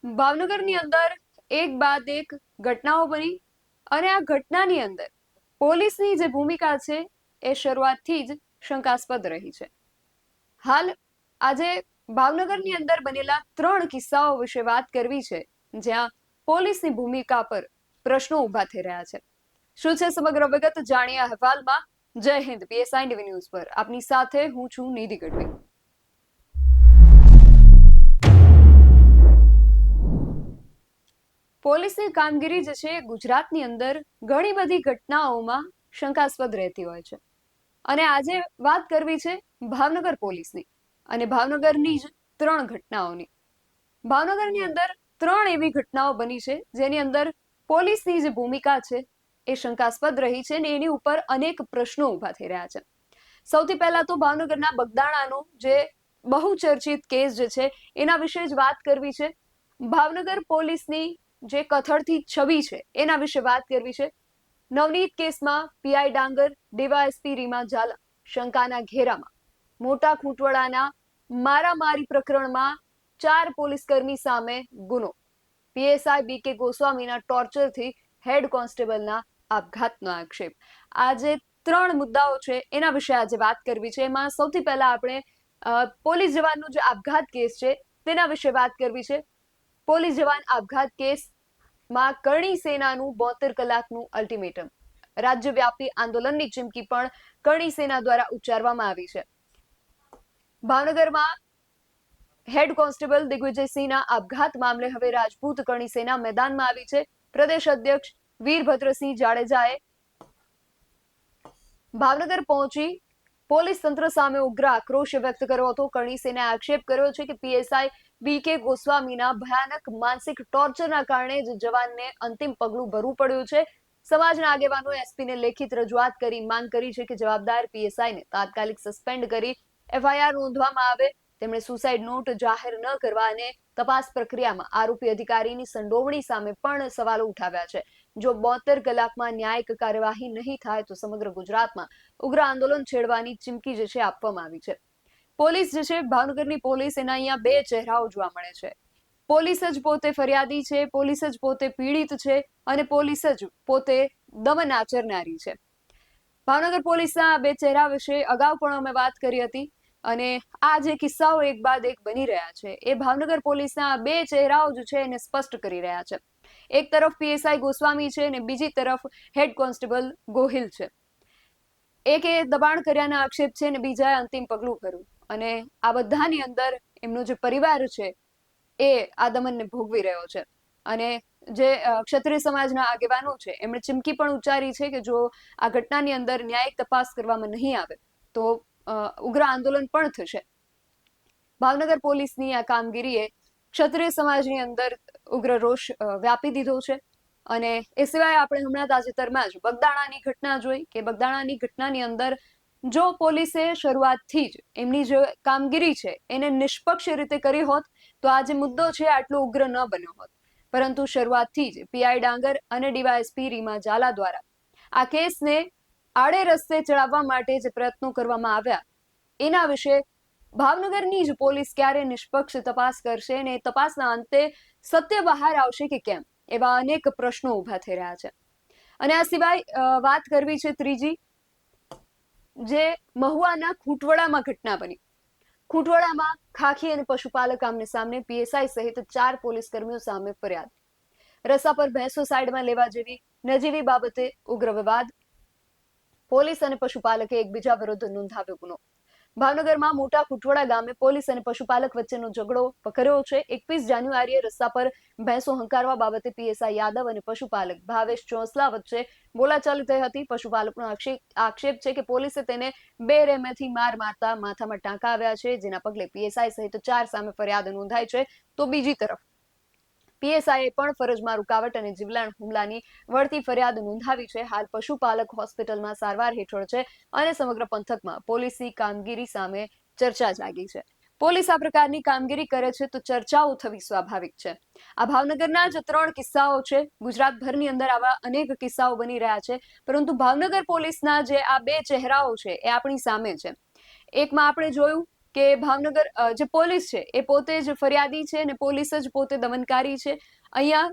ભાવનગરની અંદર એક બાદ એક ઘટનાઓ બની અને આ ઘટનાની અંદર પોલીસની જે ભૂમિકા છે એ શરૂઆતથી જ શંકાસ્પદ રહી છે. હાલ આજે ભાવનગરની અંદર બનેલા 3 કિસ્સાઓ વિશે વાત કરવી છે, જ્યાં પોલીસની ભૂમિકા પર પ્રશ્નો ઉભા થઈ રહ્યા છે. શું છે સમગ્ર વિગત જાણીએ અહેવાલમાં. જય હિન્દ. પીએસઆઈ ટીવી ન્યૂઝ પર આપની સાથે હું છું નિધિ ગઢવી. પોલીસની કામગીરી જે છે ગુજરાતની અંદર ઘણી બધી ઘટનાઓમાં શંકાસ્પદ રહેતી હોય છે અને આજે વાત કરવી છે ભાવનગર પોલીસની અને ભાવનગરની જ 3 ઘટનાઓની. ભાવનગરની અંદર 3 એવી ઘટનાઓ બની છે જેની અંદર પોલીસની જે ભૂમિકા છે એ શંકાસ્પદ રહી છે અને એની ઉપર અનેક પ્રશ્નો ઊભા થઈ રહ્યા છે. સૌથી પહેલા તો ભાવનગરના બગદાણાનો જે બહુ ચર્ચિત કેસ જે છે એના વિશે જ વાત કરવી છે. ભાવનગર પોલીસની જે કથળથી છબી છે એના વિશે વાત કરવી છે. નવનીત કેસમાં પીઆઈ ડાંગર, ડીવાયએસપી રીમા ઝાલા શંકાના ઘેરામાં. મોટા ખૂંટવાડાના મારામારી પ્રકરણમાં 4 પોલીસકર્મી સામે ગુનો. પીએસઆઈ બીકે ગોસ્વામીના ટોર્ચરથી હેડ કોન્સ્ટેબલના આપઘાતનો આક્ષેપ. આ જે 3 મુદ્દાઓ છે એના વિશે આજે વાત કરવી છે. એમાં સૌથી પહેલા આપણે પોલીસ જવાનનો જે આપઘાત કેસ છે તેના વિશે વાત કરવી છે. પોલીસ જવાન આપઘાત કેસમાં કરણી સેનાનું 72 કલાકનું અલ્ટિમેટમ. રાજ્યવ્યાપી આંદોલનની ચીમકી પણ કરણી સેના દ્વારા ઉચ્ચારવામાં આવી છે. ભાવનગરમાં હેડ કોન્સ્ટેબલ દિગ્વિજયસિંહના આપઘાત મામલે હવે રાજપૂત કરણી સેના મેદાનમાં આવી છે. પ્રદેશ અધ્યક્ષ વીરભદ્રસિંહ જાડેજાએ ભાવનગર પહોંચી પોલીસ તંત્ર સામે ઉગ્ર આક્રોશ વ્યક્ત કર્યો હતો. કરણી સેનાએ આક્ષેપ કર્યો છે કે પીએસઆઈ બીકે ગોસ્વામીના ભયાનક માનસિક ટોર્ચરના કારણે જ જવાનને અંતિમ પગલું ભરવું પડ્યું છે. સમાજના આગેવાનો એસપીને લેખિત રજૂઆત કરી માંગ કરી છે કે જવાબદાર પીએસઆઈને તાત્કાલિક સસ્પેન્ડ કરી એફઆઈઆર નોંધવામાં આવે. તેમણે સુસાઇડ નોટ જાહેર ન કરવા અને તપાસ પ્રક્રિયામાં આરોપી અધિકારીની સંડોવણી સામે પણ સવાલો ઉઠાવ્યા છે. જો 72 કલાકમાં ન્યાયિક કાર્યવાહી નહીં થાય તો સમગ્ર ગુજરાતમાં ઉગ્ર આંદોલન છેડવાની ચીમકી જે છે આપવામાં આવી છે. પોલીસ જે છે ભાવનગરની પોલીસ એના અહીંયા 2 ચહેરાઓ જોવા મળે છે. પોલીસ જ પોતે ફરિયાદી છે, પોલીસ જ પોતે પીડિત છે અને પોલીસ જ પોતે દમન આચરનારી છે. ભાવનગર પોલીસના 2 ચહેરા વિશે અગાઉ પણ અમે વાત કરી હતી અને આ જે કિસ્સાઓ એક બાદ એક બની રહ્યા છે એ ભાવનગર પોલીસના 2 ચહેરાઓ જે છે એને સ્પષ્ટ કરી રહ્યા છે. એક તરફ પીએસઆઈ ગોસ્વામી છે અને બીજી તરફ હેડ કોન્સ્ટેબલ ગોહિલ છે. એકે દબાણ કર્યાના આક્ષેપ છે અને બીજાએ અંતિમ પગલું ભર્યું અને આ બધાની અંદર એમનો જે પરિવાર છે એ આ દમનને ભોગવી રહ્યો છે અને જે ક્ષત્રિય સમાજના આગેવાનો છે એમણે ચીમકી પણ ઉચ્ચારી છે કે જો આ ઘટનાની અંદર ન્યાયિક તપાસ કરવામાં નહીં આવે તો ઉગ્ર આંદોલન પણ થશે. ભાવનગર પોલીસની આ કામગીરીએ ક્ષત્રિય સમાજની અંદર ઉગ્ર રોષ વ્યાપી દીધો છે અને એ સિવાય આપણે હમણાં તાજેતરમાં જ બગદાણાની ઘટના જોઈ કે બગદાણાની ઘટનાની અંદર જો પોલીસે શરૂઆતથી જ એમની જે કામગીરી છે એને નિષ્પક્ષ રીતે કરી હોત તો આ જે મુદ્દો છે આટલો ઉગ્ર ન બન્યો હોત. પરંતુ શરૂઆતથી જ પીઆઈ ડાંગર અને ડીવાયએસપી રીમા ઝાલા દ્વારા આ કેસને આડે રસ્તે ચડાવવા માટે જે પ્રયત્નો કરવામાં આવ્યા એના વિશે ભાવનગરની જ પોલીસ ક્યારે નિષ્પક્ષ તપાસ કરશે અને તપાસના અંતે સત્ય બહાર આવશે કે કેમ, એવા અનેક પ્રશ્નો ઊભા થઈ રહ્યા છે. અને આ સિવાય વાત કરવી છે ત્રીજી, જે મહુવાના ખૂંટવાડામાં ઘટના બની. ખૂંટવાડામાં ખાખી અને પશુપાલક આમને સામને. પીએસઆઈ સહિત 4 પોલીસ કર્મીઓ સામે ફરિયાદ. રસ્તા પર ભેંસો સાઈડમાં લેવા જેવી નજીવી બાબતે ઉગ્ર વિવાદ. પોલીસ અને પશુપાલકે એકબીજા વિરુદ્ધ નોંધાવ્યો ગુનો. ભાવનગરમાં મોટા ખૂંટવાડા ગામે પોલીસ અને પશુપાલક વચ્ચેનો ઝઘડો પકડ્યો છે. 21 જાન્યુઆરીએ રસ્તા પર ભેંસો હંકારવા બાબતે પીએસઆઈ યાદવ અને પશુપાલક ભાવેશ ચોસલા વચ્ચે બોલાચાલી થઈ હતી. પશુપાલકનો આક્ષેપ છે કે પોલીસે તેને 2 રેમેથી માર મારતા માથામાં ટાંકા આવ્યા છે, જેના પગલે પીએસઆઈ સહિત 4 સામે ફરિયાદ નોંધાઈ છે. તો બીજી તરફ પીએસઆઈએ પણ ફરજમાં રૂકાવટ અને જીવલેણ હુમલાની વળતી ફરિયાદ નોંધાવી છે. હાલ પશુપાલક હોસ્પિટલમાં સારવાર હેઠળ છે અને સમગ્ર પંથકમાં પોલીસની કામગીરી સામે ચર્ચા જાગી છે. પોલીસ આ પ્રકારની કામગીરી કરે છે તો ચર્ચાઓ થવી સ્વાભાવિક છે. આ ભાવનગરના જ 3 કિસ્સાઓ છે. ગુજરાતભરની અંદર આવા અનેક કિસ્સાઓ બની રહ્યા છે, પરંતુ ભાવનગર પોલીસના જે આ 2 ચહેરાઓ છે એ આપણી સામે છે. એકમાં આપણે જોયું કે ભાવનગર જે પોલીસ છે એ પોતે જ ફરિયાદી છે અને પોલીસ જ પોતે દમનકારી છે. અહીંયા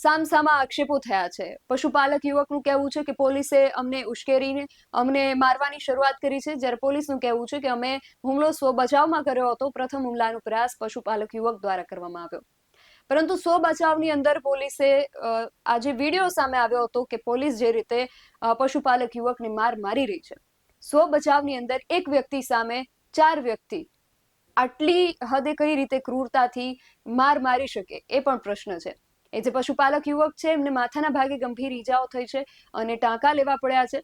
સામસામા આક્ષેપો થયા છે. પશુપાલક યુવકનું કહેવું છે કે પોલીસે અમને ઉશ્કેરીને અમને મારવાની શરૂઆત કરી છે, જ્યારે પોલીસનું કહેવું છે કે અમે હુમલો સ્વ બચાવમાં કર્યો હતો. પ્રથમ હુમલાનો પ્રયાસ પશુપાલક યુવક દ્વારા કરવામાં આવ્યો. પરંતુ સ્વ બચાવની અંદર પોલીસે આજે વિડીયો સામે આવ્યો હતો કે પોલીસ જે રીતે પશુપાલક યુવકને મારી રહી છે. સ્વ બચાવની અંદર એક વ્યક્તિ સામે 4 વ્યક્તિ આટલી હદે કઈ રીતે ક્રૂરતાથી મારી શકે એ પણ પ્રશ્ન છે. એ જે પશુપાલક યુવક છે એમને માથાના ભાગે ગંભીર ઈજાઓ થઈ છે અને ટાંકા લેવા પડ્યા છે.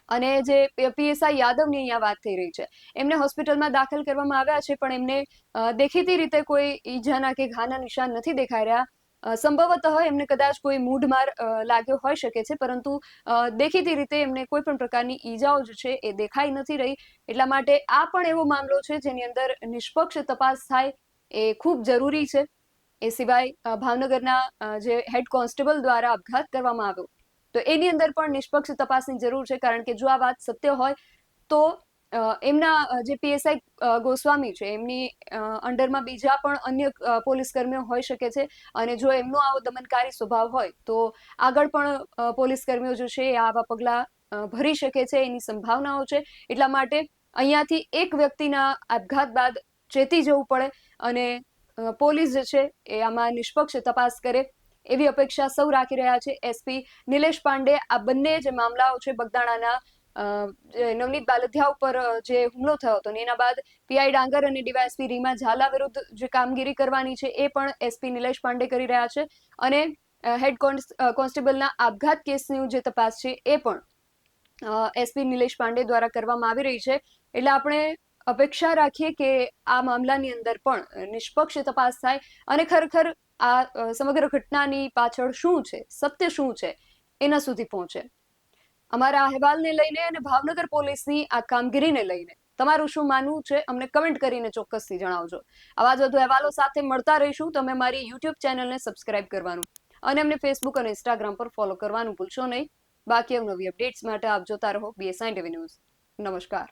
અને જે પીએસઆઈ યાદવની અહીંયા વાત થઈ રહી છે, એમને હોસ્પિટલમાં દાખલ કરવામાં આવ્યા છે, પણ એમને દેખીતી રીતે કોઈ ઈજાના કે ઘાના નિશાન નથી દેખાઈ રહ્યા. સંભવતઃ એમને કદાચ કોઈ મૂઢમાર લાગ્યો હોઈ શકે છે, પરંતુ દેખીતી રીતે એમને કોઈ પણ પ્રકારની ઈજાઓ જે છે એ દેખાઈ નથી રહી. એટલા માટે આ પણ એવો મામલો છે જેની અંદર નિષ્પક્ષ તપાસ થાય એ ખૂબ જરૂરી છે. એ સિવાય ભાવનગરના જે હેડ કોન્સ્ટેબલ દ્વારા આપઘાત કરવામાં આવ્યો, તો એની અંદર પણ નિષ્પક્ષ તપાસની જરૂર છે. કારણ કે જો આ વાત સત્ય હોય તો એમના જે પીએસઆઈ ગોસ્વામી છે એમની અંડરમાં બીજા પણ અન્ય પોલીસ કર્મીઓ હોઈ શકે છે, અને જો એમનો આવો દમનકારી સ્વભાવ હોય તો આગળ પણ પોલીસ કર્મીઓ જે છે એ આવા પગલાં ભરી શકે છે, એની સંભાવનાઓ છે. એટલા માટે અહીંયાથી એક વ્યક્તિના આપઘાત બાદ ચેતી જવું પડે અને પોલીસ જે છે એ આમાં નિષ્પક્ષ તપાસ કરે એવી અપેક્ષા સૌ રાખી રહ્યા છે. એસપી નિલેશ પાંડે આ બંને જે મામલાઓ છે બગદાણાના નવનીત બાલધિયા ઉપર જે હુમલો થયો હતો એના બાદ પીઆઈ ડાંગર અને ડીવાયએસપી રીમા ઝાલા વિરુદ્ધ જે કામગીરી કરવાની છે એ પણ એસપી નિલેશ પાંડે કરી રહ્યા છે. અને હેડ કોન્સ્ટેબલના આપઘાત કેસની જે તપાસ છે એ પણ એસપી નિલેશ પાંડે દ્વારા કરવામાં આવી રહી છે. એટલે આપણે અપેક્ષા રાખીએ કે આ મામલાની અંદર પણ નિષ્પક્ષ તપાસ થાય અને ખરેખર આ સમગ્ર ઘટનાની પાછળ શું છે, સત્ય શું છે, એના સુધી પહોંચે. અમારા અહેવાલને લઈને અને ભાવનગર પોલીસની આ કામગીરીને લઈને તમારું શું માનવું છે અમને કમેન્ટ કરીને ચોક્કસથી જણાવજો. આવા જ વધુ અહેવાલો સાથે મળતા રહીશું. તમે મારી યુટ્યુબ ચેનલને સબસ્ક્રાઇબ કરવાનું અને અમને ફેસબુક અને ઇન્સ્ટાગ્રામ પર ફોલો કરવાનું ભૂલશો નહીં. બાકી નવી અપડેટ્સ માટે આપ જોતા રહો BSI ટીવી ન્યૂઝ. નમસ્કાર.